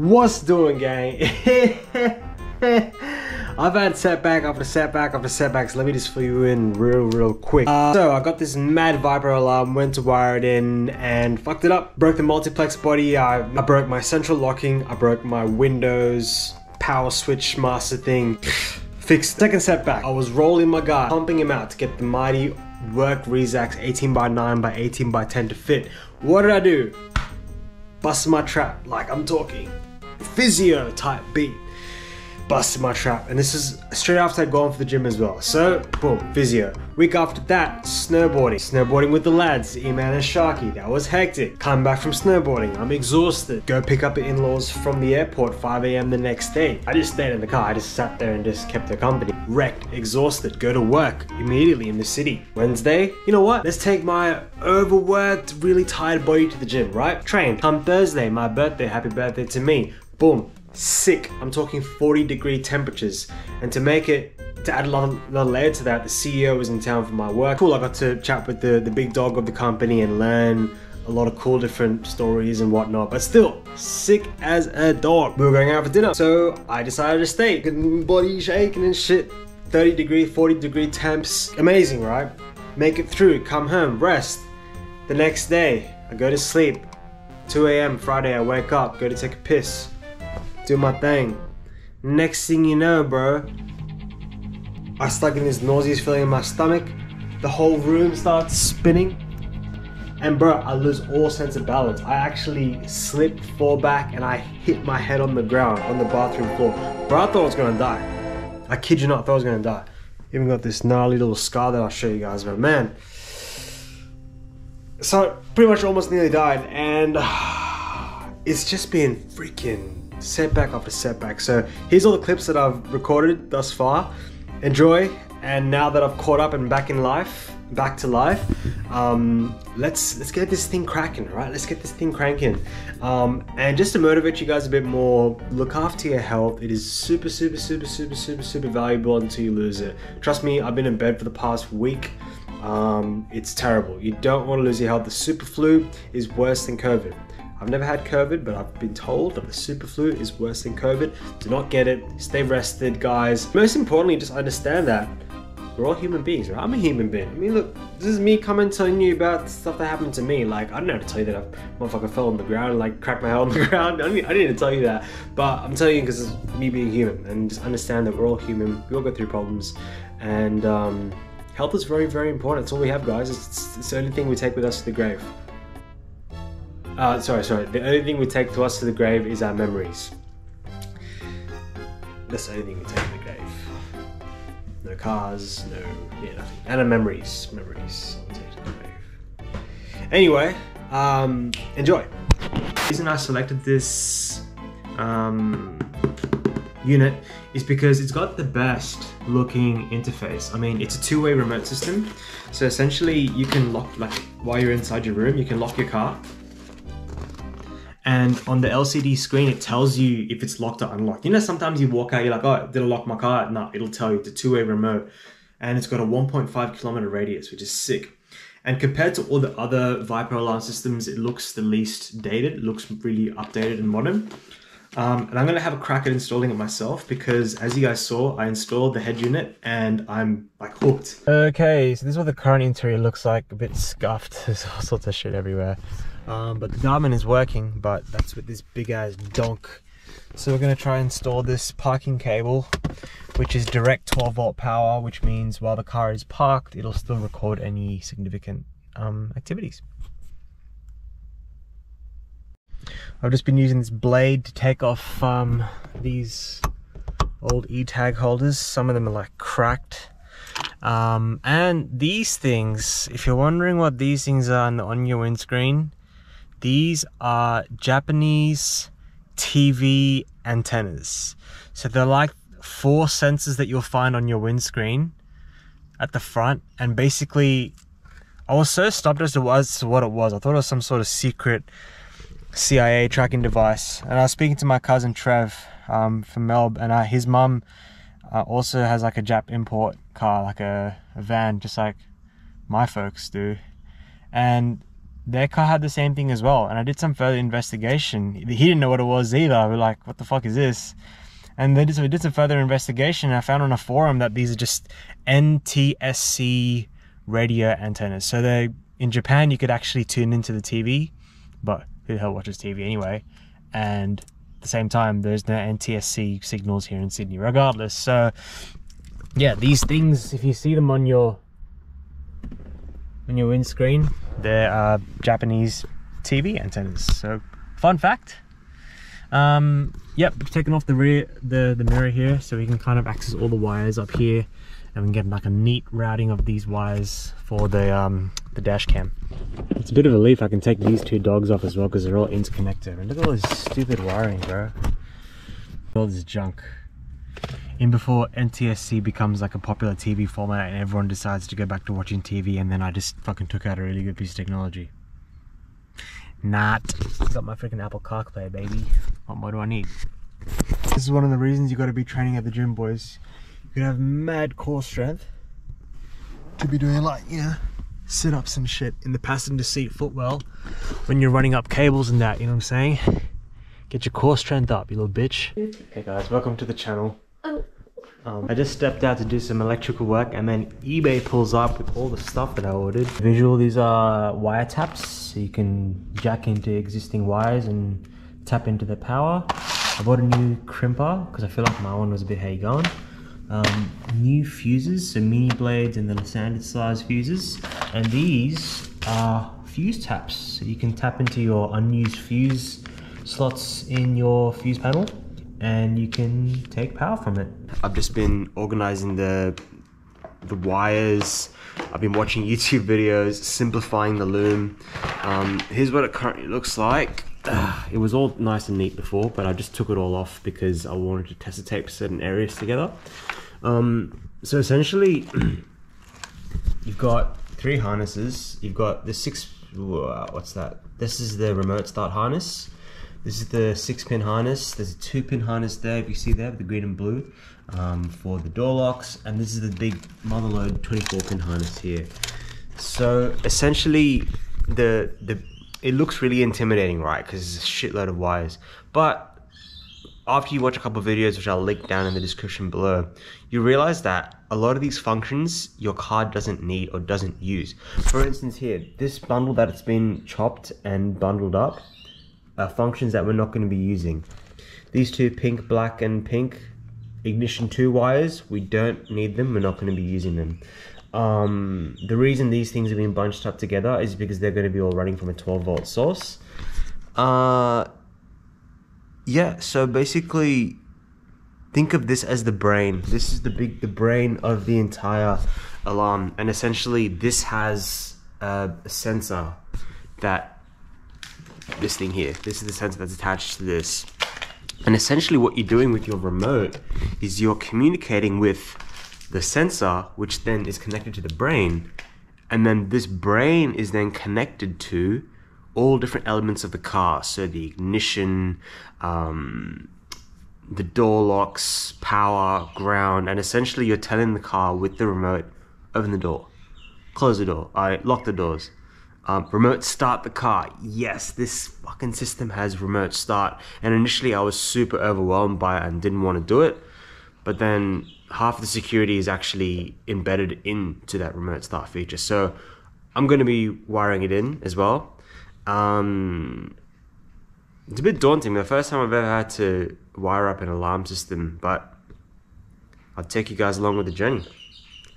What's doing, gang? I've had setback after setback after setbacks. Let me just fill you in real quick. So I got this mad Viper alarm, went to wire it in and fucked it up. Broke the multiplex body, I broke my central locking, I broke my Windows power switch master thing. Fixed. Second setback, I was rolling my guy, pumping him out to get the mighty work Rezax 18x9 by 18x10 to fit. What did I do? Busted my trap, like I'm talking physio type beat. Busted my trap, and this is straight after I'd gone for the gym as well. So, boom, physio. Week after that, snowboarding. Snowboarding with the lads, E-Man and Sharky. That was hectic. Come back from snowboarding, I'm exhausted. Go pick up the in-laws from the airport, 5 AM the next day. I just stayed in the car, I just sat there and just kept her company. Wrecked, exhausted, go to work immediately in the city. Wednesday, you know what? Let's take my overworked, really tired body to the gym, right? Train. Come Thursday, my birthday, happy birthday to me. Boom. Sick. I'm talking 40-degree temperatures, and to make it, to add another layer to that, the CEO was in town for my work. Cool, I got to chat with the big dog of the company and learn a lot of cool different stories and whatnot, but still, sick as a dog. We were going out for dinner, so I decided to stay. Body shaking and shit. 30-degree, 40-degree temps. Amazing, right? Make it through, come home, rest. The next day, I go to sleep. 2 AM Friday, I wake up, go to take a piss. Do my thing. Next thing you know, bro, I start getting this nauseous feeling in my stomach. The whole room starts spinning. And bro, I lose all sense of balance. I actually slip, fall back, and I hit my head on the ground, on the bathroom floor. Bro, I thought I was gonna die. I kid you not, I thought I was gonna die. Even got this gnarly little scar that I'll show you guys, but man. So, pretty much almost nearly died, and it's just been freaking setback after setback. So here's all the clips that I've recorded thus far. Enjoy. And now that I've caught up and back to life, let's get this thing cracking, right? Let's get this thing cranking. And just to motivate you guys a bit more, look after your health. It is super valuable until you lose it. Trust me, I've been in bed for the past week. It's terrible. You don't want to lose your health. The super flu is worse than COVID. I've never had COVID, but I've been told that the super flu is worse than COVID. Do not get it. Stay rested, guys. Most importantly, just understand that we're all human beings, right? I'm a human being. I mean, look, this is me coming telling you about stuff that happened to me. Like, I don't know how to tell you that a motherfucker fell on the ground and like cracked my head on the ground. I didn't need to tell you that, but I'm telling you because it's me being human, and just understand that we're all human. We all go through problems, and health is very important. It's all we have, guys. It's the only thing we take with us to the grave. Sorry. The only thing we take to us to the grave is our memories. That's the only thing we take to the grave. No cars, nothing. And our memories. Memories we take to the grave. Anyway, enjoy. The reason I selected this unit is because it's got the best looking interface. I mean, it's a two-way remote system. So essentially you can lock, like while you're inside your room, you can lock your car. And on the LCD screen, it tells you if it's locked or unlocked. You know, sometimes you walk out, you're like, oh, did I lock my car? No, it'll tell you. It's a two-way remote. And it's got a 1.5 kilometer radius, which is sick. And compared to all the other Viper alarm systems, it looks the least dated. It looks really updated and modern. And I'm gonna have a crack at installing it myself because as you guys saw, I installed the head unit and I'm like hooked. Okay, so this is what the current interior looks like, a bit scuffed. There's all sorts of shit everywhere. But the Garmin is working, but that's with this big ass donk. So we're gonna try and install this parking cable, which is direct 12 volt power, which means while the car is parked, it'll still record any significant activities. I've just been using this blade to take off these old e-tag holders. Some of them are like cracked. And these things, if you're wondering what these things are on your windscreen, these are Japanese TV antennas. So they're like 4 sensors that you'll find on your windscreen at the front. And basically, I was so stumped as to what it was. I thought it was some sort of secret CIA tracking device. And I was speaking to my cousin Trev from Melb, and his mum also has like a Jap import car, like a van, just like my folks do. And their car had the same thing as well. And I did some further investigation. He didn't know what it was either. We're like, what the fuck is this? And then we did some further investigation, and I found on a forum that these are just NTSC radio antennas. So they, in Japan, you could actually tune into the TV, but who the hell watches TV anyway? And at the same time, there's no NTSC signals here in Sydney regardless. So yeah, these things, if you see them on your windscreen, they're Japanese TV antennas. So fun fact. Yep, taking off the mirror here so we can kind of access all the wires up here, and we can get like a neat routing of these wires for the dash cam. It's a bit of a relief I can take these two dogs off as well, because they're all interconnected. And look at all this stupid wiring, bro. All this junk. In before NTSC becomes like a popular TV format and everyone decides to go back to watching TV, and then I just fucking took out a really good piece of technology. Not. Got my freaking Apple CarPlay, baby. What more do I need? This is one of the reasons you got to be training at the gym, boys. You gotta have mad core strength to be doing, like, you know, sit-ups and shit in the passenger seat footwell when you're running up cables and that, you know what I'm saying? Get your core strength up, you little bitch. Hey guys, welcome to the channel. I just stepped out to do some electrical work, and then eBay pulls up with all the stuff that I ordered. Visual, these are wire taps, so you can jack into existing wires and tap into the power. I bought a new crimper because I feel like my one was a bit hay gone. New fuses, so mini blades and the standard size fuses. And these are fuse taps, so you can tap into your unused fuse slots in your fuse panel, and you can take power from it. I've just been organizing the wires. I've been watching YouTube videos, simplifying the loom. Here's what it currently looks like. It was all nice and neat before, but I just took it all off because I wanted to test the tape certain areas together. So essentially, you've got 3 harnesses. You've got the 6, what's that? This is the remote start harness. This is the 6-pin harness. There's a 2-pin harness there, if you see there, with the green and blue, for the door locks. And this is the big motherload 24-pin harness here. So essentially, it looks really intimidating, right? Because it's a shitload of wires. But after you watch a couple of videos, which I'll link down in the description below, you realize that a lot of these functions your car doesn't need or doesn't use. For instance here, this bundle that it's been chopped and bundled up are functions that we're not going to be using. These 2 pink, black and pink ignition 2 wires, we don't need them, we're not going to be using them. The reason these things have been bunched up together is because they're going to be all running from a 12-volt source. Yeah, so basically think of this as the brain. This is the brain of the entire alarm, and essentially this has a sensor that, this thing here, this is the sensor that's attached to this. And essentially what you're doing with your remote is you're communicating with the sensor, which then is connected to the brain, and then this brain is then connected to all different elements of the car. So the ignition, the door locks, power, ground, and essentially you're telling the car with the remote, open the door, close the door, lock the doors, remote start the car. Yes, this fucking system has remote start. And initially I was super overwhelmed by it and didn't want to do it, but then half the security is actually embedded into that remote start feature. So I'm going to be wiring it in as well. It's a bit daunting, the first time I've ever had to wire up an alarm system, but I'll take you guys along with the journey.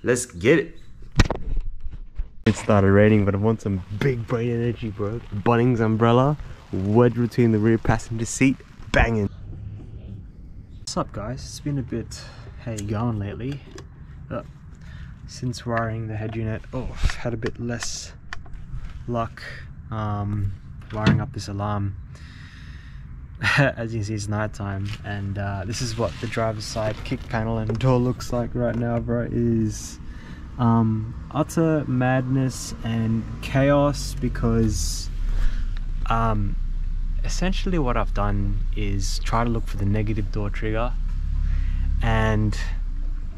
Let's get it. It started raining, but I want some big brain energy, bro. Bunnings umbrella, wedged between the rear passenger seat, banging. What's up, guys? It's been a bit hey going lately. Since wiring the head unit, I've had a bit less luck wiring up this alarm. As you can see, it's nighttime, and this is what the driver's side kick panel and door looks like right now, bro. It is utter madness and chaos, because essentially what I've done is try to look for the negative door trigger, and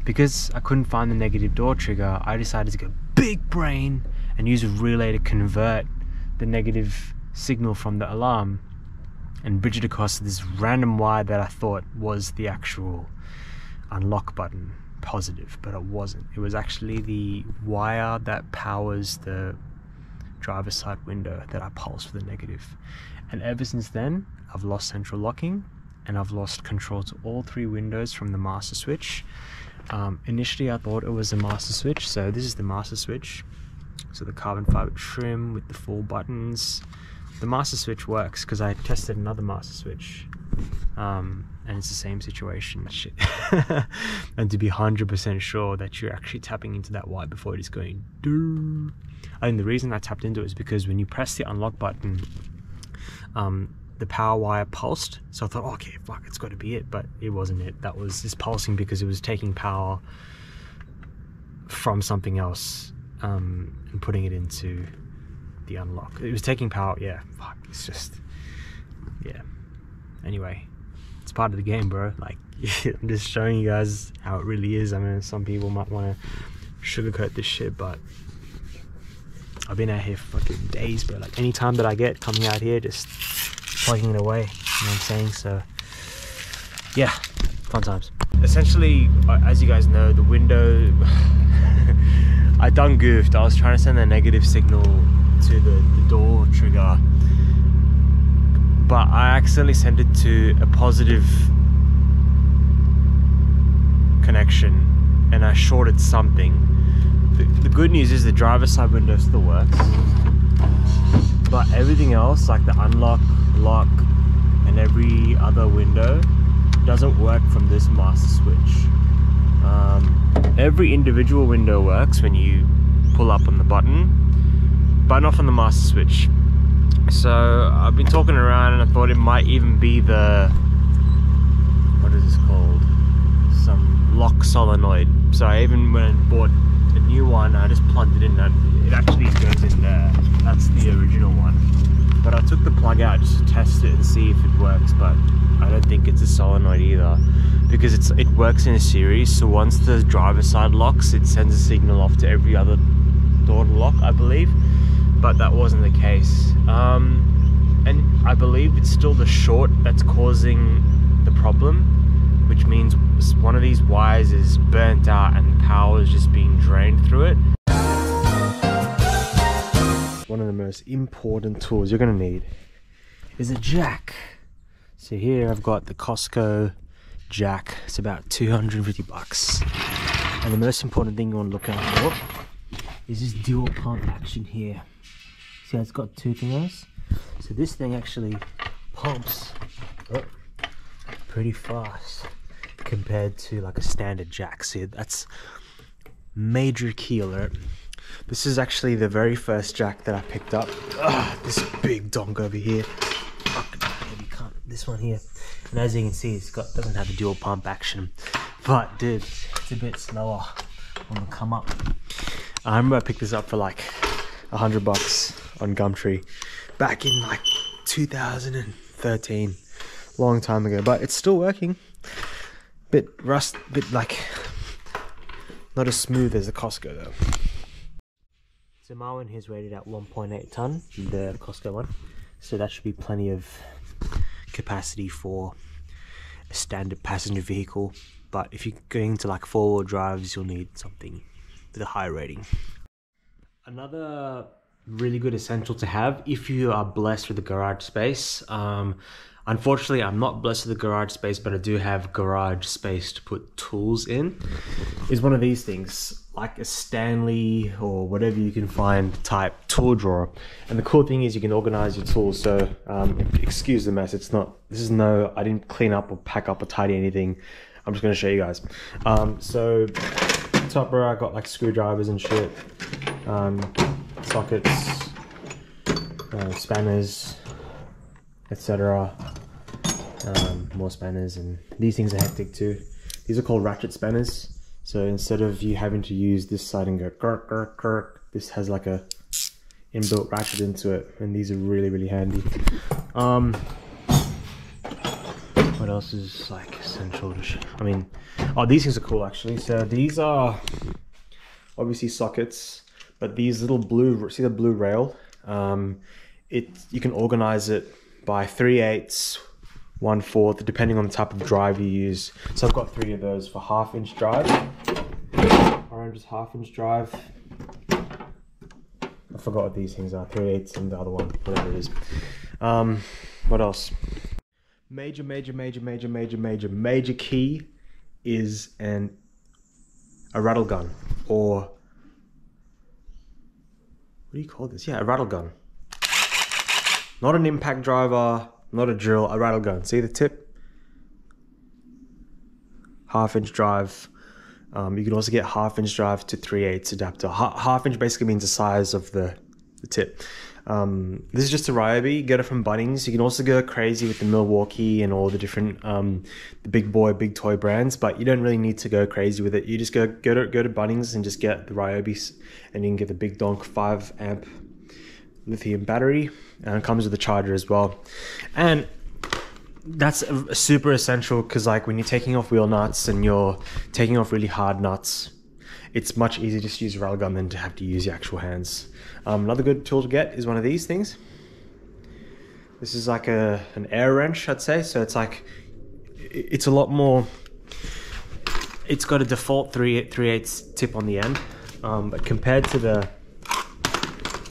because I couldn't find the negative door trigger, I decided to go big brain and use a relay to convert the negative signal from the alarm and bridge it across this random wire that I thought was the actual unlock button positive, but it wasn't. It was actually the wire that powers the driver's side window that I pulsed with a negative. And ever since then, I've lost central locking and I've lost control to all 3 windows from the master switch. Initially I thought it was a master switch, so this is the master switch. So the carbon fiber trim with the 4 buttons. The master switch works because I tested another master switch, and it's the same situation. And to be 100% sure that you're actually tapping into that wire before it is going doo. I think the reason I tapped into it is because when you press the unlock button, the power wire pulsed. So I thought, oh, okay, fuck, it's got to be it, but it wasn't it. That was just pulsing because it was taking power from something else and putting it into the unlock. It was taking power, yeah, fuck, it's just, yeah. Anyway, it's part of the game, bro. Like, I'm just showing you guys how it really is. I mean, some people might want to sugarcoat this shit, but I've been out here for fucking days, bro. Like, any time that I get coming out here, just plugging it away, you know what I'm saying? So, yeah, fun times. Essentially, as you guys know, the window, I done goofed. I was trying to send a negative signal to the door trigger, but I accidentally sent it to a positive connection and I shorted something. The good news is the driver's side window still works, but everything else, like the unlock, lock, and every other window, doesn't work from this master switch. Every individual window works when you pull up on the button, but not from the master switch. So I've been talking around and I thought it might even be the, what is this called? Some lock solenoid. So I even when I bought a new one, I just plugged it in and it actually goes in there. That's the original one. But I took the plug out just to test it and see if it works, but I don't think it's a solenoid either, because it works in a series. So once the driver's side locks, it sends a signal off to every other door to lock, I believe, but that wasn't the case. And I believe it's still the short that's causing the problem, which means one of these wires is burnt out and power is just being drained through it. One of the most important tools you're going to need is a jack. So here I've got the Costco jack. It's about 250 bucks. And the most important thing you want to look out for is this dual pump action here. See how it's got 2 thingos? So this thing actually pumps pretty fast compared to like a standard jack. See, that's major key alert. This is actually the very first jack that I picked up. This big donk over here. This one here. And as you can see, doesn't have the dual pump action. But dude, it's a bit slower on the come up. I remember I picked this up for like 100 bucks on Gumtree back in like 2013. Long time ago, but it's still working. Bit like not as smooth as the Costco though. So my one here is rated at 1.8 ton, the Costco one. So that should be plenty of capacity for a standard passenger vehicle. But if you're going to like 4-wheel drives, you'll need something with a high rating. Another really good essential to have if you are blessed with a garage space. Unfortunately, I'm not blessed with a garage space, but I do have garage space to put tools in, is one of these things, like a Stanley or whatever you can find type tool drawer. And the cool thing is you can organize your tools. So excuse the mess, I didn't clean up or pack up or tidy anything. I'm just gonna show you guys. So top row, I got like screwdrivers and shit, sockets, spanners, etc. More spanners, and these things are hectic too. These are called ratchet spanners. So instead of you having to use this side and go kirk, kirk, kirk, this has like a inbuilt ratchet into it, and these are really, really handy. What else is like essential to I mean, oh, these things are cool actually. So these are obviously sockets, but these little blue, see the blue rail? you can organize it by 3/8, 1/4, depending on the type of drive you use. So I've got 3 of those for 1/2-inch drive. Orange is 1/2-inch drive. I forgot what these things are, 3/8 and the other one, whatever it is. What else? Major key is a rattle gun, or what do you call this? Yeah, a rattle gun. Not an impact driver, not a drill, a rattle gun. See the tip? 1/2-inch drive. You can also get 1/2-inch drive to 3/8 adapter. 1/2-inch basically means the size of the tip. This is just a Ryobi. Get it from Bunnings. You can also go crazy with the Milwaukee and all the different the big toy brands, but you don't really need to go crazy with it. You just go to Bunnings and just get the Ryobis, and you can get the big donk 5-amp lithium battery, and it comes with a charger as well. And that's super essential, because like when you're taking off wheel nuts and you're taking off really hard nuts, it's much easier just to use a rail gun than to have to use your actual hands. Another good tool to get is one of these things. This is like an air wrench, I'd say. So it's like, it's a lot more, it's got a default 3/8 tip on the end, but compared to the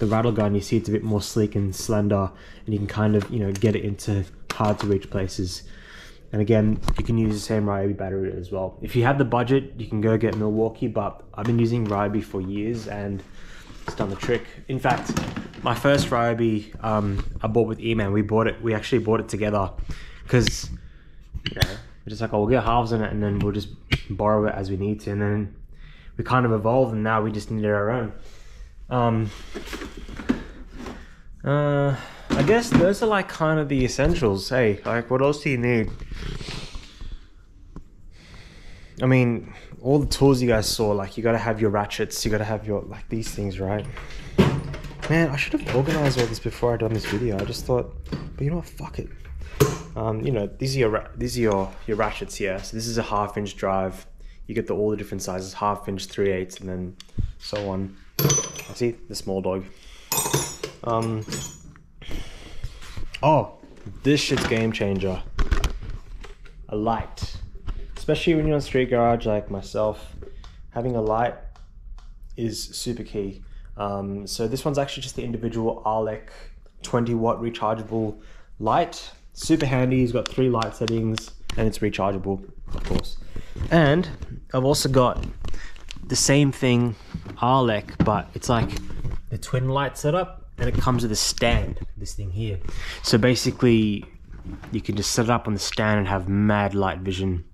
rattle gun, you see it's a bit more sleek and slender, and you can kind of, you know, get it into hard to reach places. And again, you can use the same Ryobi battery as well. If you have the budget, you can go get Milwaukee, but I've been using Ryobi for years and it's done the trick. In fact, my first Ryobi I bought with E-Man, we actually bought it together, because you know, we're just like, oh, we'll get halves in it and then we'll just borrow it as we need to, and then we kind of evolved and now we just needed our own. I guess those are like kind of the essentials. Hey, like what else do you need? I mean, all the tools you guys saw, like you gotta have your ratchets, you gotta have your, like these things, right? Man, I should have organized all this before I done this video. I just thought, but you know what, fuck it. You know, these are your ratchets here. So this is a 1/2-inch drive. You get all the different sizes, 1/2-inch, 3/8, and then so on. I see the small dog. Oh, this shit's game changer. A light. Especially when you're on street garage like myself, having a light is super key. So this one's actually just the individual Arlec 20-watt rechargeable light. Super handy. It's got 3 light settings and it's rechargeable, of course. And I've also got the same thing, Arlec, but it's like the twin light setup, and it comes with a stand, this thing here. So basically, you can just set it up on the stand and have mad light vision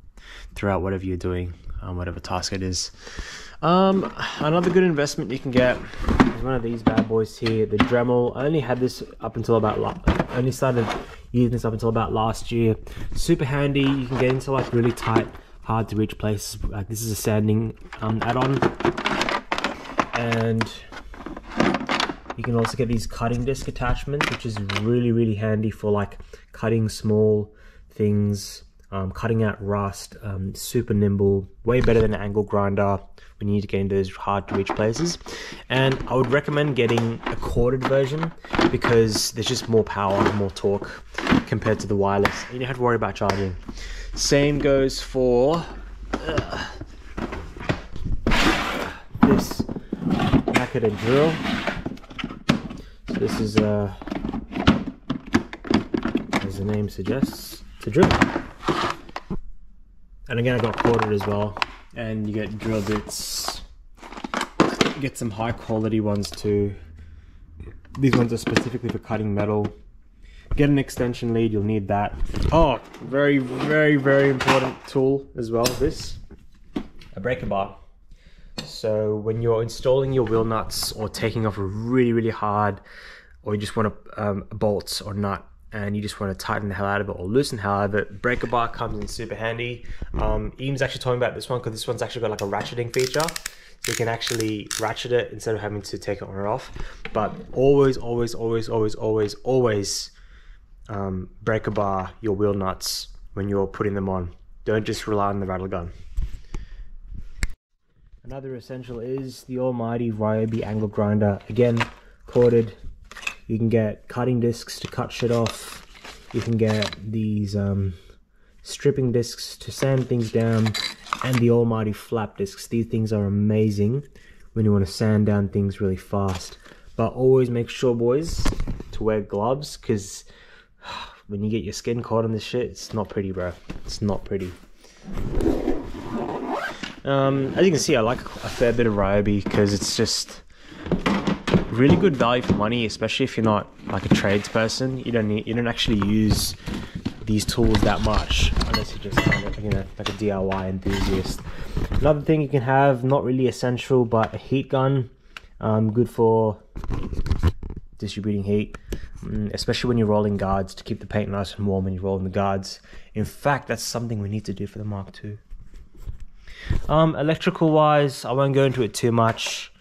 throughout whatever you're doing, whatever task it is. Another good investment you can get is one of these bad boys here, the Dremel. I only had this up until about, I only started using this up until about last year. Super handy. You can get into like really tight, hard to reach places. Like this is a sanding add-on, and you can also get these cutting disc attachments, which is really handy for like cutting small things, cutting out rust. Super nimble, way better than an angle grinder when you need to get into those hard to reach places. And I would recommend getting a corded version, because there's just more power, more torque compared to the wireless. You don't have to worry about charging. Same goes for this bracket and drill. So this is as the name suggests, to drill. And again, I got corded as well, and you get drill bits. You get some high quality ones too. These ones are specifically for cutting metal. Get an extension lead, you'll need that. Oh, very important tool as well, this, a breaker bar. So when you're installing your wheel nuts or taking off a really hard, or you just want a bolt or nut and you just want to tighten the hell out of it or loosen the hell out of it, breaker bar comes in super handy. Eames actually told me about this one, because this one's actually got like a ratcheting feature. So you can actually ratchet it instead of having to take it on or off. But always breaker bar your wheel nuts when you're putting them on. Don't just rely on the rattle gun. Another essential is the almighty Ryobi angle grinder. Again, corded. You can get cutting discs to cut shit off. You can get these stripping discs to sand things down, and the almighty flap discs. These things are amazing when you want to sand down things really fast. But always make sure, boys, to wear gloves, because when you get your skin caught on this shit, it's not pretty, bro. It's not pretty. As you can see, I like a fair bit of Ryobi because it's just really good value for money, especially if you're not like a tradesperson. You don't actually use these tools that much unless you're just kind of, you know, like a DIY enthusiast. Another thing you can have, not really essential, but a heat gun. Good for distributing heat, especially when you're rolling guards, to keep the paint nice and warm when you're rolling the guards. In fact, that's something we need to do for the Mark II. Electrical wise, I won't go into it too much.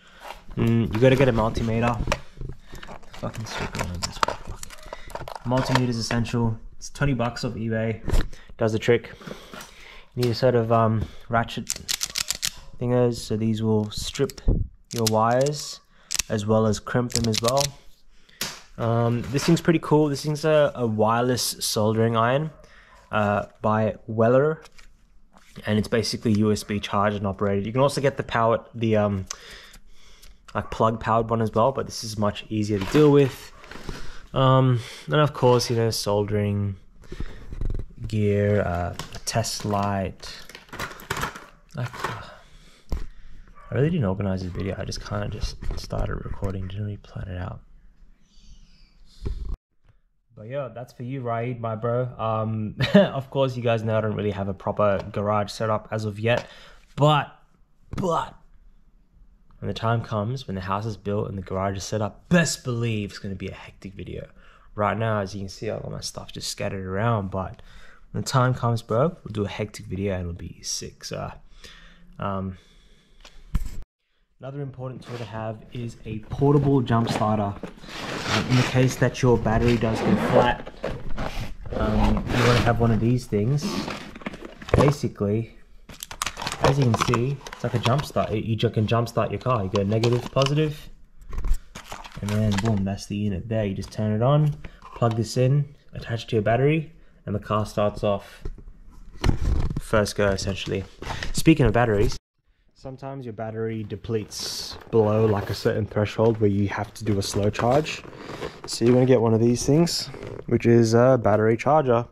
You gotta get a multimeter. Fucking stupid on this. Multimeter is essential. It's 20 bucks off eBay. Does the trick. You need a set of ratchet thingers, so these will strip your wires as well as crimp them as well. This thing's pretty cool. This thing's a wireless soldering iron by Weller, and it's basically USB charged and operated. You can also get the like plug powered one as well, but this is much easier to deal with. And of course, you know, soldering gear, a test light. I really didn't organize this video. I just kind of just started recording, didn't really plan it out. But yeah, that's for you, Raid, my bro. Of course, you guys know I don't really have a proper garage setup as of yet, but when the time comes, when the house is built and the garage is set up, best believe it's going to be a hectic video. Right now, as you can see, all my stuff just scattered around, but when the time comes, bro, we'll do a hectic video and it'll be sick. So, another important tool to have is a portable jump starter. In the case that your battery does go flat, you want to have one of these things. Basically, as you can see, it's like a jump start. You can jump start your car. You go negative, positive, and then boom, that's the unit there. You just turn it on, plug this in, attach it to your battery, and the car starts off first go, essentially. Speaking of batteries, sometimes your battery depletes below like a certain threshold where you have to do a slow charge. So you're going to get one of these things, which is a battery charger.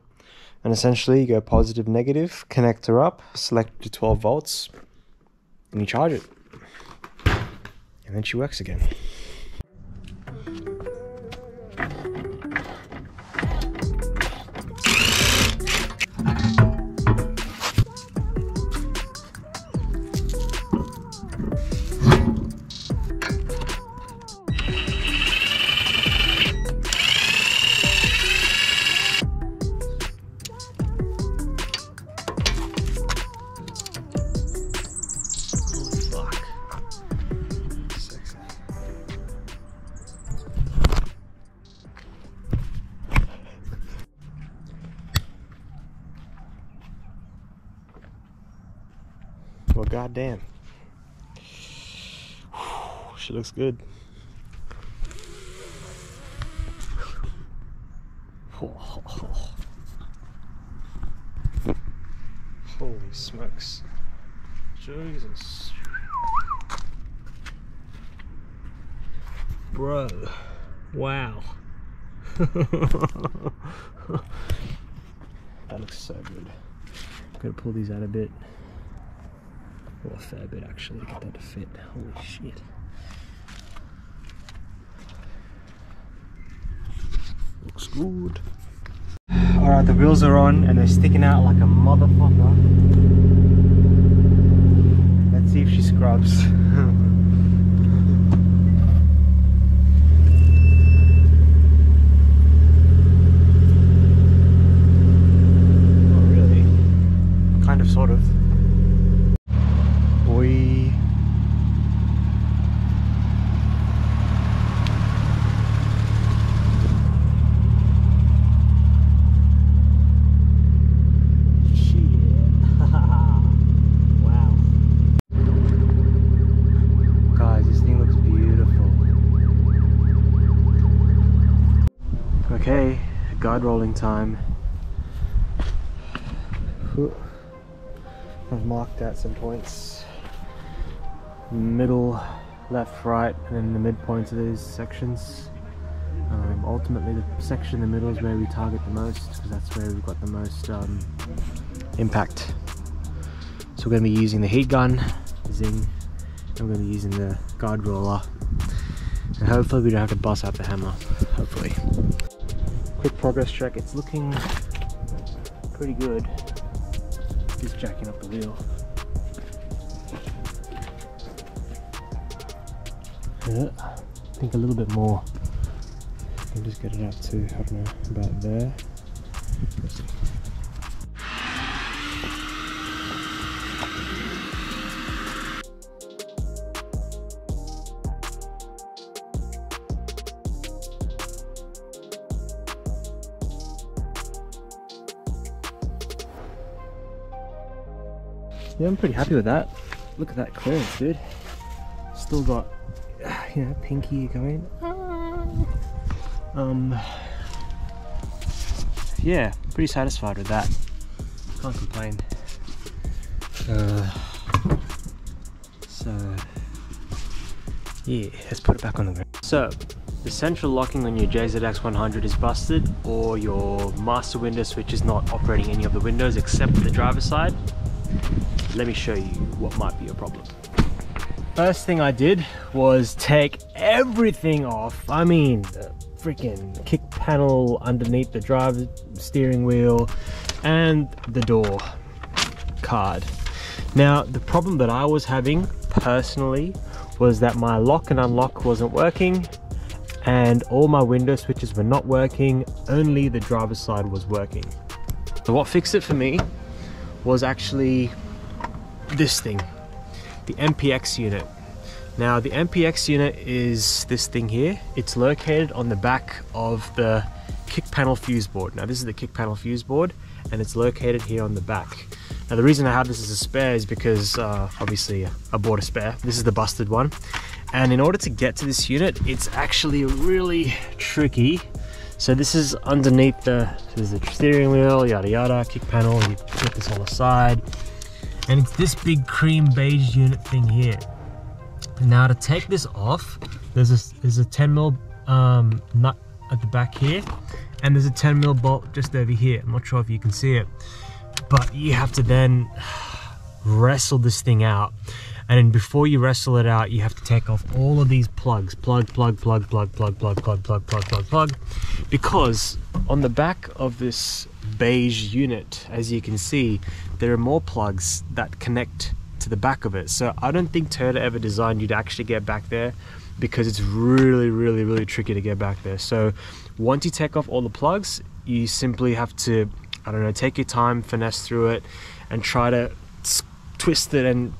And essentially you go positive, negative, connector up, select to 12 volts, and you charge it. And then she works again. Well, goddamn, she looks good. Holy smokes, Jesus, bro, wow. That looks so good. I'm gonna pull these out a bit. Well, a fair bit actually to get that to fit. Holy shit. Looks good. Alright, the wheels are on and they're sticking out like a motherfucker. Let's see if she scrubs. Not really. Kind of, sort of. side rolling time. I've marked out some points. Middle, left, right, and then the midpoints of these sections. Ultimately the section in the middle is where we target the most, because that's where we've got the most impact. So we're going to be using the heat gun, zing, and we're going to be using the guide roller. And hopefully we don't have to bust out the hammer, hopefully. Quick progress check, it's looking pretty good. Just jacking up the wheel. Yeah, I think a little bit more. I can just get it up to, I don't know, about there. Let's see. Yeah, I'm pretty happy with that. Look at that clearance, dude. Still got, you know, pinky going. Yeah, pretty satisfied with that. Can't complain. So yeah, let's put it back on the ground. So the central locking on your JZX 100 is busted, or your master window switch is not operating any of the windows except the driver's side. Let me show you what might be a problem. First thing I did was take everything off. I mean, the freaking kick panel underneath the driver's steering wheel and the door card. Now, the problem that I was having personally was that my lock and unlock wasn't working and all my window switches were not working, only the driver's side was working. So what fixed it for me was actually this thing, the MPX unit. Now the MPX unit is this thing here. It's located on the back of the kick panel fuse board. Now this is the kick panel fuse board and it's located here on the back. Now the reason I have this as a spare is because obviously I bought a spare. This is the busted one. And in order to get to this unit, it's actually really tricky. So this is underneath the steering wheel, yada yada, kick panel, you put this on the side. And it's this big cream beige unit thing here. Now to take this off, there's a 10mm nut at the back here, and there's a 10mm bolt just over here. I'm not sure if you can see it, but you have to then wrestle this thing out. And then before you wrestle it out, you have to take off all of these plugs. Plug, because on the back of this beige unit, as you can see, there are more plugs that connect to the back of it. So I don't think Toyota ever designed you to actually get back there, because it's really tricky to get back there. So once you take off all the plugs, you simply have to, I don't know, take your time, finesse through it, and try to twist it in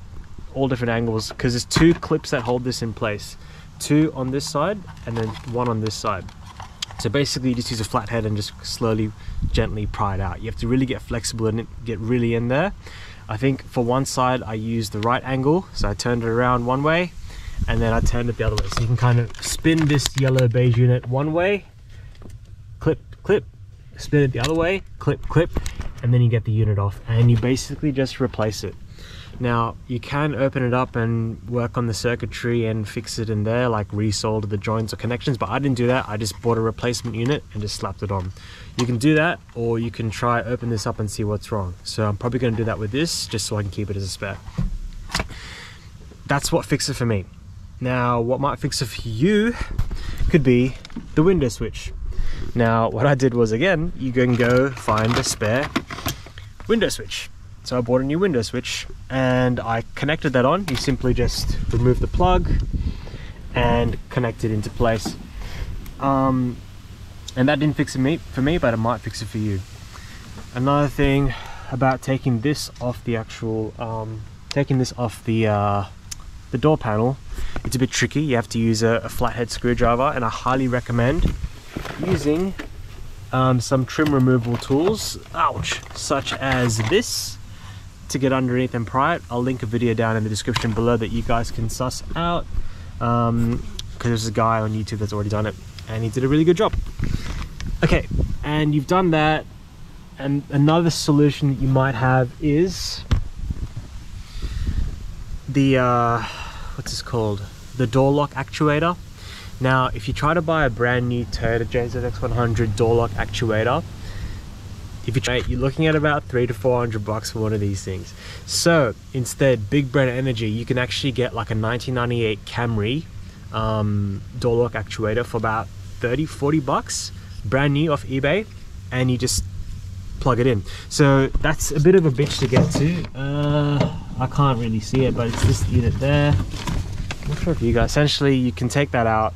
all different angles, because there's two clips that hold this in place. Two on this side and then one on this side. So basically you just use a flathead and just slowly, gently pry it out. You have to really get flexible and get really in there. I think for one side I used the right angle, so I turned it around one way and then I turned it the other way. So you can kind of spin this yellow beige unit one way, clip, clip, spin it the other way, clip, clip, and then you get the unit off and you basically just replace it. Now you can open it up and work on the circuitry and fix it in there, like resolder the joints or connections, but I didn't do that. I just bought a replacement unit and just slapped it on. You can do that, or you can try open this up and see what's wrong. So I'm probably going to do that with this, just so I can keep it as a spare. That's what fixed it for me. Now what might fix it for you could be the window switch. Now what I did was, again, you can go find a spare window switch. So I bought a new window switch and I connected that on. You simply just remove the plug and connect it into place. And that didn't fix it for me, but it might fix it for you. Another thing about taking this off the actual, the door panel, it's a bit tricky. You have to use a flathead screwdriver, and I highly recommend using some trim removal tools, such as this, to get underneath and pry it. I'll link a video down in the description below that you guys can suss out, because there's a guy on YouTube that's already done it and he did a really good job. Okay, and you've done that, and another solution that you might have is the what's this called, the door lock actuator. Now if you try to buy a brand new Toyota JZX100 door lock actuator, you're looking at about $300 to $400 for one of these things. So instead, Big Brand Energy, you can actually get like a 1998 Camry door lock actuator for about $30-40 brand new off eBay, and you just plug it in. So that's a bit of a bitch to get to. I can't really see it, but it's this unit there. I'm not sure if you guys, essentially you can take that out,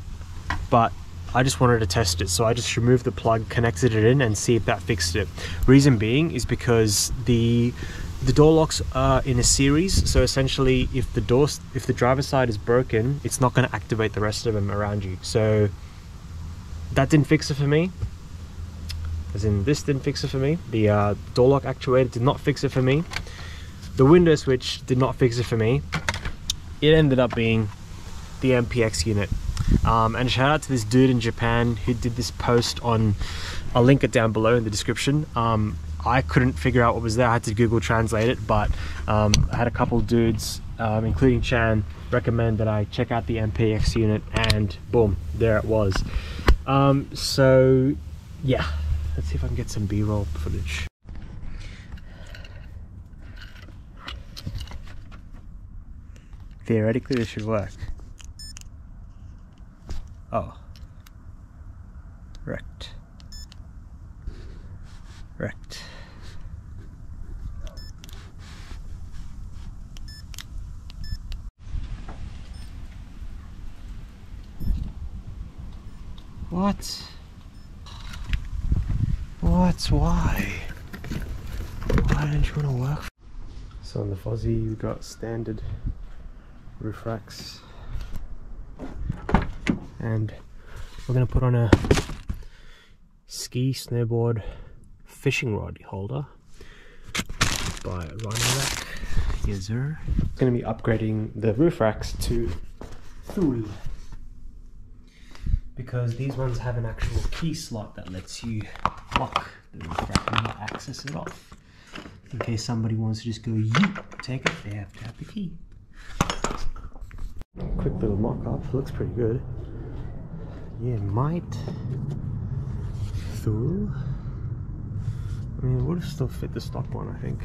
but I just wanted to test it, so I just removed the plug, connected it in, and see if that fixed it. Reason being is because the door locks are in a series, so essentially if the driver's side is broken, it's not going to activate the rest of them around you. So that didn't fix it for me, as in this didn't fix it for me. The door lock actuator did not fix it for me. The window switch did not fix it for me. It ended up being the MPX unit. And shout out to this dude in Japan who did this post on, I'll link it down below in the description. I couldn't figure out what was there, I had to Google translate it, but I had a couple dudes, including Chan, recommend that I check out the MPX unit, and boom, there it was. So yeah, let's see if I can get some B-roll footage. Theoretically this should work. Oh. Wrecked. What? Why? Why don't you want to work? So on the Fozzie, we've got standard roof racks, and we're going to put on a ski, snowboard, fishing rod holder by Running Rack. Yes sir. Going to be upgrading the roof racks to full, because these ones have an actual key slot that lets you lock the roof rack and not access it off. In case somebody wants to just go yeet, take it, they have to have the key. Quick little mock-up, looks pretty good. Yeah, might fool. I mean, it would have still fit the stock one, I think.